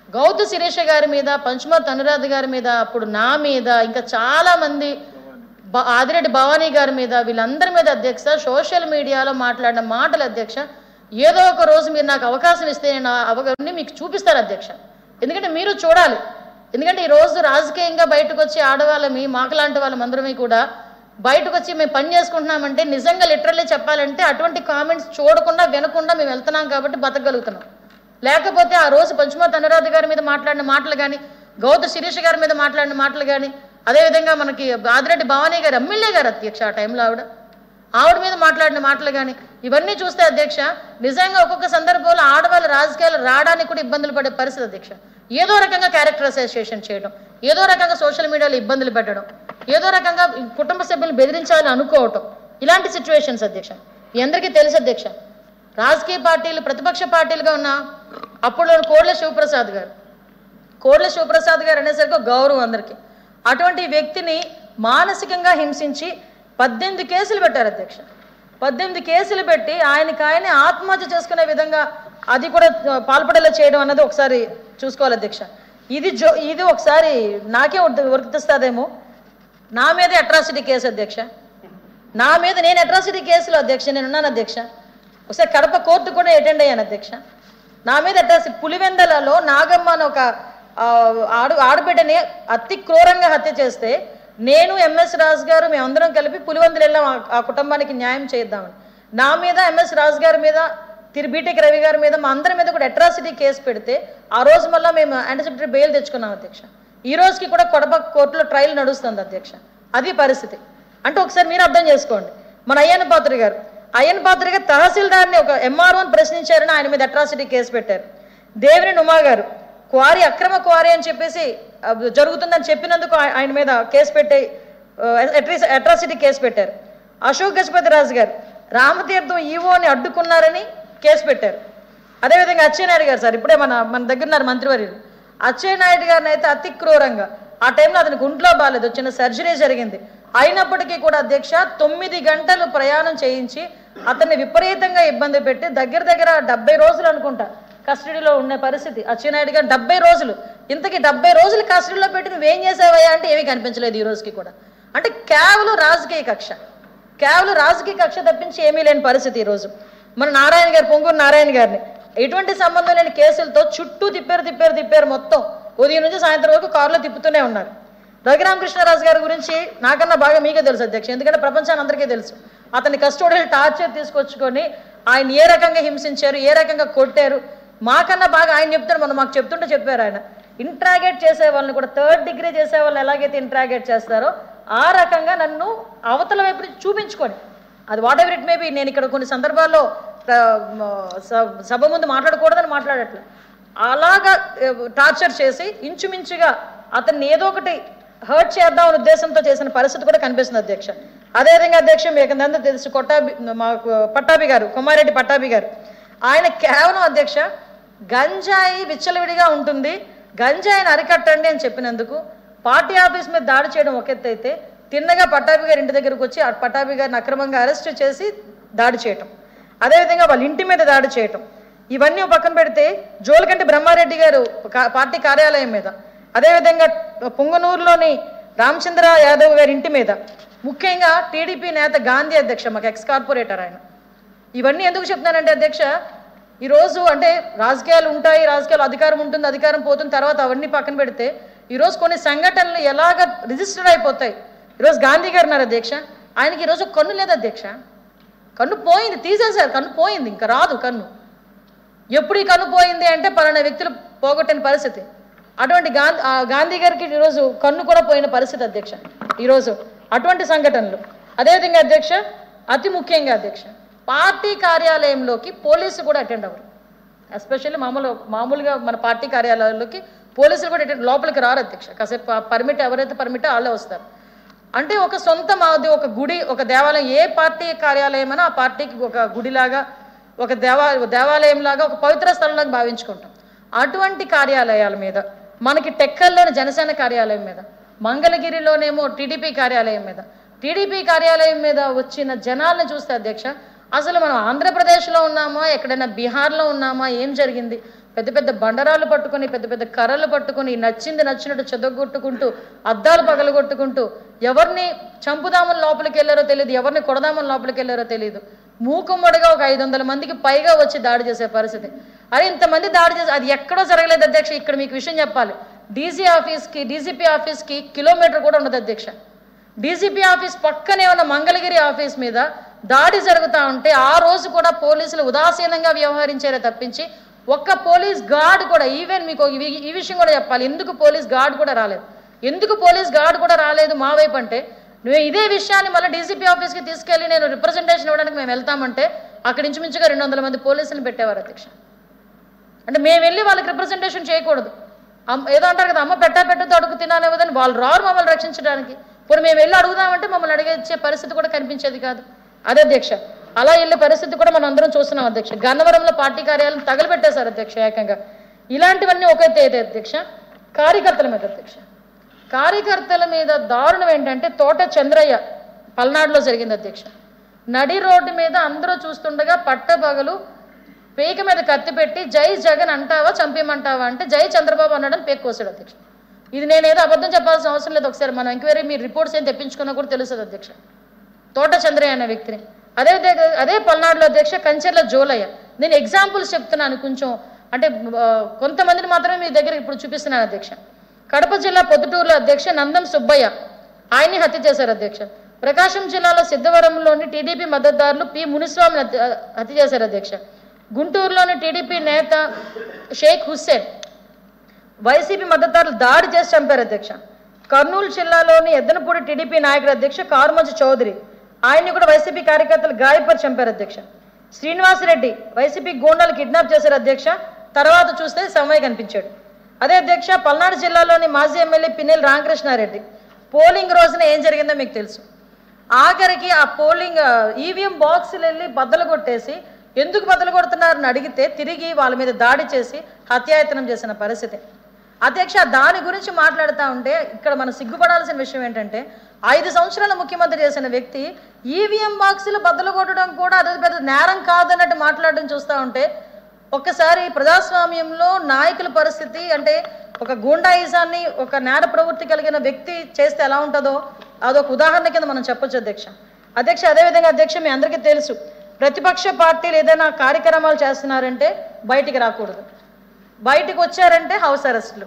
గౌతు శిరీష గారి మీద, పంచమర్తి అనురాధ గారి మీద, అప్పుడు నా మీద, ఇంకా చాలామంది ఆదిరెడ్డి భవానీ గారి మీద, వీళ్ళందరి మీద అధ్యక్ష సోషల్ మీడియాలో మాట్లాడిన మాటలు అధ్యక్ష ఏదో ఒక రోజు మీరు నాకు అవకాశం ఇస్తే నేను అవన్నీ మీకు చూపిస్తాను అధ్యక్ష. ఎందుకంటే మీరు చూడాలి. ఎందుకంటే ఈరోజు రాజకీయంగా బయటకు వచ్చి ఆడవాళ్ళమి మాకులాంటి వాళ్ళమందరమీ కూడా బయటకు వచ్చి మేము పని చేసుకుంటున్నామంటే నిజంగా లిటరల్లీ చెప్పాలంటే అటువంటి కామెంట్స్ చూడకుండా వినకుండా మేము వెళ్తున్నాం కాబట్టి బతకగలుగుతున్నాం. లేకపోతే ఆ రోజు పంచమర్తి అనురాధ గారి మీద మాట్లాడిన మాటలు కానీ, గౌతు శిరీష గారి మీద మాట్లాడిన మాటలు కానీ, అదేవిధంగా మనకి ఆదిరెడ్డి భవానీ గారు ఎమ్మెల్యే గారు అధ్యక్ష ఆ టైంలో ఆవిడ మీద మాట్లాడిన మాటలు కానీ ఇవన్నీ చూస్తే అధ్యక్ష నిజంగా ఒక్కొక్క సందర్భంలో ఆడవాళ్ళు రాజకీయాలు రావడానికి కూడా ఇబ్బందులు పడే పరిస్థితి అధ్యక్ష. ఏదో రకంగా క్యారెక్టర్ అసోసియేషన్ చేయడం, ఏదో రకంగా సోషల్ మీడియాలో ఇబ్బందులు పెట్టడం, ఏదో రకంగా కుటుంబ సభ్యులు బెదిరించాలని అనుకోవటం, ఇలాంటి సిచ్యువేషన్స్ అధ్యక్ష మీ అందరికీ తెలుసు అధ్యక్ష. రాజకీయ పార్టీలు ప్రతిపక్ష పార్టీలుగా ఉన్న అప్పుడు కోడ్ల శివప్రసాద్ గారు అనేసరికి గౌరవం అందరికీ. అటువంటి వ్యక్తిని మానసికంగా హింసించి 18 కేసులు పెట్టారు అధ్యక్ష. 18 కేసులు పెట్టి ఆయనని ఆత్మహత్య చేసుకునే విధంగా అది కూడా పాల్పడేలా చేయడం అన్నది ఒకసారి చూసుకోవాలి అధ్యక్ష. ఇది ఒకసారి నాకే వర్తిస్తుందేమో. నా మీదే అట్రాసిటీ కేసు అధ్యక్ష. నేను అట్రాసిటీ కేసులో అధ్యక్ష నేనున్నాను అధ్యక్ష. ఒకసారి కడప కోర్టు కూడా అటెండ్ అయ్యాను అధ్యక్ష. నా మీద అట్రాసిటీ పులివెందలలో నాగమ్మ అని ఒక ఆడబిడ్డని అతి క్రూరంగా హత్య చేస్తే నేను ఎంఎస్ రాజు గారు మేమందరం కలిపి పులివెందులు వెళ్ళాం ఆ కుటుంబానికి న్యాయం చేద్దామని. నా మీద ఎంఎస్ రాజు గారి మీద బీటెక్ రవి గారి మీద మా అందరి మీద కూడా అట్రాసిటీ కేసు పెడితే ఆ రోజు మళ్ళీ మేము యాంటిసిపేటరీ బెయిల్ తెచ్చుకున్నాం అధ్యక్ష. ఈ రోజుకి కూడా కొడప కోర్టులో ట్రయల్ నడుస్తుంది అధ్యక్ష. అది పరిస్థితి. అంటే ఒకసారి మీరు అర్థం చేసుకోండి. మన అయ్యన్న పాత్ర గారు తహసీల్దార్ని ఒక ఎంఆర్ఓని ప్రశ్నించారని ఆయన మీద అట్రాసిటీ కేసు పెట్టారు. దేవినేని ఉమా గారు క్వారీ అక్రమ క్వారీ అని చెప్పేసి జరుగుతుందని చెప్పినందుకు ఆయన మీద కేసు పెట్టి అట్రాసిటీ కేసు పెట్టారు. అశోక్ గజపతి రాజు గారు రామతీర్థం ఈవోని అడ్డుకున్నారని కేసు పెట్టారు. అదేవిధంగా అచ్చెన్నాయుడు గారు సార్ ఇప్పుడే మన దగ్గర ఉన్నారు మంత్రివర్యులు. అచ్చెన్నాయుడు గారిని అయితే అతి క్రూరంగా ఆ టైంలో అతనికి ఒంట్లో బాగాలేదు, చిన్న సర్జరీ జరిగింది. అయినప్పటికీ కూడా అధ్యక్ష 9 గంటలు ప్రయాణం చేయించి అతన్ని విపరీతంగా ఇబ్బంది పెట్టి దగ్గర 70 రోజులు అనుకుంటా కస్టడీలో ఉన్న పరిస్థితి. అచ్చెన్నాయుడు గారు 70 రోజులు. ఇంతకీ 70 రోజులు కస్టడీలో పెట్టి నువ్వేం చేసావయ్యా అంటే ఏమీ కనిపించలేదు ఈ రోజుకి కూడా. అంటే కేవలం రాజకీయ కక్ష తప్పించి ఏమీ లేని పరిస్థితి ఈరోజు. మన నారాయణ గారు, పొంగూరు నారాయణ గారిని ఎటువంటి సంబంధం లేని కేసులతో చుట్టూ తిప్పారు మొత్తం. ఉదయం నుంచి సాయంత్రం వరకు కారులో తిప్పుతూనే ఉన్నారు. రఘురామకృష్ణరాజు గారి గురించి నాకన్నా బాగా మీకే తెలుసు అధ్యక్ష, ఎందుకంటే ప్రపంచాన్ని అందరికీ తెలుసు. అతని కస్టోడియల్ టార్చర్ తీసుకొచ్చుకొని ఆయన ఏ రకంగా హింసించారు, ఏ రకంగా కొట్టారు, మాకన్నా బాగా ఆయన చెప్తారు. మాకు చెప్పారు ఆయన. ఇంట్రాగేట్ చేసే వాళ్ళని కూడా 3rd డిగ్రీ చేసే వాళ్ళని ఎలాగైతే ఇంట్రాగేట్ చేస్తారో ఆ రకంగా నన్ను అవతల వైపు చూపించుకొని, అది what ever it may be, నేను ఇక్కడ కొన్ని సందర్భాల్లో సభ ముందు మాట్లాడకూడదని మాట్లాడట్లే, అలాగా టార్చర్ చేసి ఇంచుమించుగా అతన్ని ఏదో ఒకటి హర్ట్ చేద్దామనే ఉద్దేశంతో చేసిన పరిస్థితి కూడా కనిపిస్తుంది అధ్యక్ష. అదేవిధంగా అధ్యక్ష మీకు అందరూ తెలుసు పట్టాభి గారు, కొమ్మారెడ్డి పట్టాభి గారు, ఆయన కేవలం అధ్యక్ష గంజాయి విచ్చలవిడిగా ఉంటుంది, గంజాయిని అరికట్టండి అని చెప్పినందుకు పార్టీ ఆఫీస్ మీద దాడి చేయడం ఒక ఎత్తు అయితే, తిన్నగా పట్టాభి గారి ఇంటి దగ్గరకు వచ్చి పట్టాభి గారిని అక్రమంగా అరెస్ట్ చేసి దాడి చేయటం, అదేవిధంగా వాళ్ళ ఇంటి మీద దాడి చేయటం, ఇవన్నీ పక్కన పెడితే జోలకంటి బ్రహ్మారెడ్డి గారు పార్టీ కార్యాలయం మీద, అదేవిధంగా పొంగనూరులోని రామచంద్ర యాదవ్ గారి ఇంటి మీద, ముఖ్యంగా టీడీపీ నేత గాంధీ అధ్యక్ష, మాకు ఎక్స్ కార్పొరేటర్ ఆయన. ఇవన్నీ ఎందుకు చెప్తున్నానంటే అధ్యక్ష, ఈరోజు అంటే రాజకీయాలు ఉంటాయి, రాజకీయాలు అధికారం ఉంటుంది, అధికారం పోతుంది, తర్వాత అవన్నీ పక్కన పెడితే ఈరోజు కొన్ని సంఘటనలు ఎలాగ రిజిస్టర్ అయిపోతాయి. ఈరోజు గాంధీ గారు ఉన్నారు అధ్యక్ష, ఆయనకి ఈరోజు కన్ను లేదు అధ్యక్ష, కన్ను పోయింది, తీసేశారు, కన్ను పోయింది, ఇంకా రాదు కన్ను. ఎప్పుడు ఈ కన్ను పోయింది అంటే పలానా వ్యక్తులు పోగొట్టిన పరిస్థితి. అటువంటి గాంధీ గారికి ఈరోజు కన్ను కూడా పోయిన పరిస్థితి అధ్యక్ష ఈరోజు, అటువంటి సంఘటనలు. అదేవిధంగా అధ్యక్ష అతి ముఖ్యంగా అధ్యక్ష పార్టీ కార్యాలయంలోకి పోలీసు కూడా అటెండ్ అవ్వరు. ఎస్పెషల్లీ మామూలుగా మన పార్టీ కార్యాలయాల్లోకి పోలీసులు కూడా లోపలికి రారు అధ్యక్ష. కాసేపు పర్మిట్ ఎవరైతే పర్మిటో వాళ్ళే వస్తారు. అంటే ఒక సొంత మాది ఒక గుడి, ఒక దేవాలయం, ఏ పార్టీ కార్యాలయం అయినా ఆ పార్టీకి ఒక గుడిలాగా, ఒక దేవాలయంలాగా, ఒక పవిత్ర స్థలంలాగా భావించుకుంటాం. అటువంటి కార్యాలయాల మీద, మనకి టెక్కల్లోని జనసేన కార్యాలయం మీద, మంగళగిరిలోనేమో టీడీపీ కార్యాలయం మీద వచ్చిన జనాలను చూస్తే అధ్యక్ష అసలు మనం ఆంధ్రప్రదేశ్లో ఉన్నామా, ఎక్కడైనా బీహార్లో ఉన్నామా, ఏం జరిగింది? పెద్ద పెద్ద బండరాలు పట్టుకొని, పెద్ద పెద్ద కర్రలు పట్టుకొని, నచ్చినట్టు చెదగొట్టుకుంటూ, అద్దాలు పగలగొట్టుకుంటూ, ఎవరిని చంపుదామని లోపలికి వెళ్ళారో తెలియదు, ఎవరిని కొడదామని లోపలికి వెళ్ళారో తెలియదు. మూకుమ్మడిగా ఒక 500 మందికి పైగా వచ్చి దాడి చేసే పరిస్థితి. అరే ఇంతమంది దాడి చేసి అది ఎక్కడో జరగలేదు అధ్యక్ష. ఇక్కడ మీకు విషయం చెప్పాలి, డీజీపీ ఆఫీస్కి కిలోమీటర్ కూడా ఉండదు అధ్యక్ష. డీజీపీ ఆఫీస్ పక్కనే ఉన్న మంగళగిరి ఆఫీస్ మీద దాడి జరుగుతూ ఉంటే ఆ రోజు కూడా పోలీసులు ఉదాసీనంగా వ్యవహరించారే తప్పించి ఒక్క పోలీస్ గార్డ్ కూడా, ఈవెన్ మీకు ఈ విషయం కూడా చెప్పాలి, ఎందుకు పోలీస్ గార్డ్ కూడా రాలేదు మా వైపు అంటే, నువ్వు ఇదే విషయాన్ని మళ్ళీ డీజీపీ ఆఫీస్కి తీసుకెళ్ళి నేను రిప్రజెంటేషన్ ఇవ్వడానికి మేము వెళ్తామంటే అక్కడి ఇంచుమించుగా 200 మంది పోలీసులను పెట్టేవారు అధ్యక్ష. అంటే మేము వెళ్ళి వాళ్ళకి రిప్రజెంటేషన్ చేయకూడదు. ఏదో అంటారు కదా, అమ్మ పెట్టతో అడుగు తినానేవదని, వాళ్ళు రారు మమ్మల్ని రక్షించడానికి. ఇప్పుడు మేము వెళ్ళి అడుగుదామంటే మమ్మల్ని అడిగే పరిస్థితి కూడా కనిపించేది కాదు. అదే అధ్యక్ష, అలా వెళ్ళే పరిస్థితి కూడా మనం అందరం చూస్తున్నాం అధ్యక్ష. గన్నవరంలో పార్టీ కార్యాలయం తగలబెట్టేశారు అధ్యక్ష ఏకంగా. ఇలాంటివన్నీ ఒకైతే అయితే అధ్యక్ష, కార్యకర్తల మీద దారుణం ఏంటంటే తోట చంద్రయ్య పల్నాడులో జరిగింది అధ్యక్ష. నడి రోడ్డు మీద అందరూ చూస్తుండగా పట్టపగలు పేక మీద కత్తి పెట్టి జై జగన్ అంటావా చంపేయమంటావా అంటే జై చంద్రబాబు అన్నాడని పేక కోసాడు అధ్యక్ష. ఇది నేనేదో అబద్ధం చెప్పాల్సిన అవసరం లేదు, ఒకసారి మనం ఎంక్వైరీ మీ రిపోర్ట్స్ ఏం తెప్పించుకున్నా కూడా తెలుస్తుంది అధ్యక్ష. తోట చంద్రయ్య అనే వ్యక్తిని అదే పల్నాడులో అధ్యక్ష కంచెర్ల జోలయ్య. నేను ఎగ్జాంపుల్స్ చెప్తున్నాను కొంచెం, అంటే కొంతమందిని మాత్రమే మీ దగ్గర ఇప్పుడు చూపిస్తున్నాను అధ్యక్ష. కడప జిల్లా పొద్దుటూరులో అధ్యక్ష నందం సుబ్బయ్య, ఆయన్ని హత్య చేశారు అధ్యక్ష. ప్రకాశం జిల్లాలో సిద్ధవరంలోని టీడీపీ మద్దతుదారులు పి మునిస్వామిని హత్య చేశారు అధ్యక్ష. గుంటూరులోని టీడీపీ నేత షేక్ హుస్సేన్ వైసీపీ మద్దతుదారులు దాడి చేసి చంపారు అధ్యక్ష. కర్నూలు జిల్లాలోని ఎద్దనపూడి టీడీపీ నాయకుడు అధ్యక్ష కారుమంచి చౌదరి, ఆయన్ని కూడా వైసీపీ కార్యకర్తలు గాయపరి చంపారు అధ్యక్ష. శ్రీనివాసరెడ్డి వైసీపీ గూండాలు కిడ్నాప్ చేశారు అధ్యక్ష. తర్వాత చూస్తే సమయ కనిపించాడు. అదే అధ్యక్ష పల్నాడు జిల్లాలోని మాజీ ఎమ్మెల్యే పిన్నెల రామకృష్ణారెడ్డి, పోలింగ్ రోజున ఏం జరిగిందో మీకు తెలుసు. ఆఖరికి ఆ పోలింగ్ ఈవీఎం బాక్సులు వెళ్ళి బద్దలు కొట్టేసి ఎందుకు బద్దలు కొడుతున్నారని అడిగితే తిరిగి వాళ్ళ మీద దాడి చేసి హత్యాయత్నం చేసిన పరిస్థితి. అధ్యక్ష దాని గురించి మాట్లాడుతూ ఉంటే ఇక్కడ మనం సిగ్గుపడాల్సిన విషయం ఏంటంటే 5 సంవత్సరాల ముఖ్యమంత్రి చేసిన వ్యక్తి ఈవీఎం బాక్సులు బద్దలు కొట్టడం కూడా అదే పెద్ద నేరం కాదన్నట్టు మాట్లాడడం చూస్తూ ఉంటే ఒక్కసారి ప్రజాస్వామ్యంలో నాయకుల పరిస్థితి అంటే ఒక గూండాయిజాన్ని ఒక నేర ప్రవృత్తి కలిగిన వ్యక్తి చేస్తే ఎలా ఉంటుందో అదొక ఉదాహరణ కింద మనం చెప్పొచ్చు అధ్యక్ష. అదేవిధంగా అధ్యక్ష మీ అందరికీ తెలుసు, ప్రతిపక్ష పార్టీలు ఏదైనా కార్యక్రమాలు చేస్తున్నారంటే బయటికి రాకూడదు, బయటికి వచ్చారంటే హౌస్ అరెస్టులు,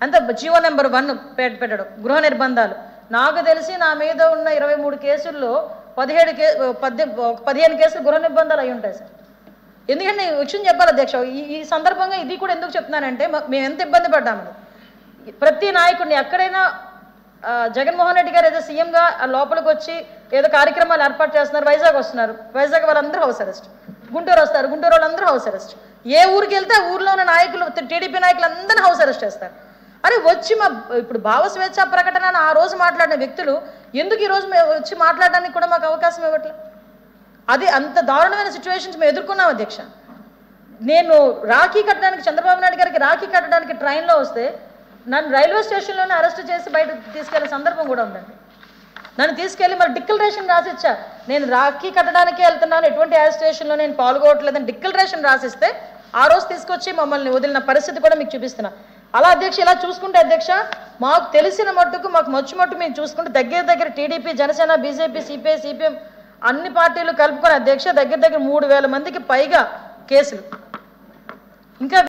అంతే. జీవో నెంబర్ 1 పెట్టడం, గృహ నిర్బంధాలు. నాకు తెలిసి నా మీద ఉన్న 23 కేసుల్లో 15 కేసులు గృహ నిర్బంధాలు అయి ఉంటాయి సార్. ఎందుకంటే విషయం చెప్పాలి అధ్యక్ష, ఈ సందర్భంగా ఇది కూడా ఎందుకు చెప్తున్నానంటే మేము ఎంత ఇబ్బంది పడ్డామని. ప్రతి నాయకుడిని ఎక్కడైనా జగన్మోహన్ రెడ్డి గారు ఏదో సీఎంగా లోపలికి వచ్చి ఏదో కార్యక్రమాలు ఏర్పాటు చేస్తున్నారు, వైజాగ్ వస్తున్నారు, వైజాగ్ వాళ్ళందరూ హౌస్ అరెస్ట్, గుంటూరు వస్తారు, గుంటూరు వాళ్ళందరూ హౌస్ అరెస్ట్, ఏ ఊరికి వెళ్తే ఆ ఊర్లో ఉన్న నాయకులు టీడీపీ నాయకులు అందరినీ హౌస్ అరెస్ట్ చేస్తారు. అరే వచ్చి ఇప్పుడు భావ స్వేచ్ఛ ప్రకటన ఆ రోజు మాట్లాడిన వ్యక్తులు ఎందుకు ఈరోజు వచ్చి మాట్లాడడానికి కూడా మాకు అవకాశం ఇవ్వట్లేదు? అది అంత దారుణమైన సిచ్యువేషన్స్ మేము ఎదుర్కొన్నాం అధ్యక్ష. నేను రాఖీ కట్టడానికి చంద్రబాబు నాయుడు గారికి రాఖీ కట్టడానికి ట్రైన్లో వస్తే నన్ను రైల్వే స్టేషన్లోనే అరెస్ట్ చేసి బయట తీసుకెళ్లే సందర్భం కూడా ఉందండి. నన్ను తీసుకెళ్ళి మరి డిక్లరేషన్ రాసిచ్చా, నేను రాఖీ కట్టడానికే వెళ్తున్నాను, ఎటువంటి అరెస్టేషన్లో నేను పాల్గొనట్లేదని డిక్లరేషన్ రాసిస్తే ఆ రోజు తీసుకొచ్చి మమ్మల్ని వదిలిన పరిస్థితి కూడా మీకు చూపిస్తున్నా. అలా అధ్యక్ష ఇలా చూసుకుంటే అధ్యక్ష మాకు తెలిసిన మట్టుకు మాకు మట్టు మేము చూసుకుంటే దగ్గర TDP, Janasena, BJP, CPI, CPM అన్ని పార్టీలు కలుపుకొని అధ్యక్ష దగ్గర 3,000 మందికి పైగా కేసులు. ఇంకా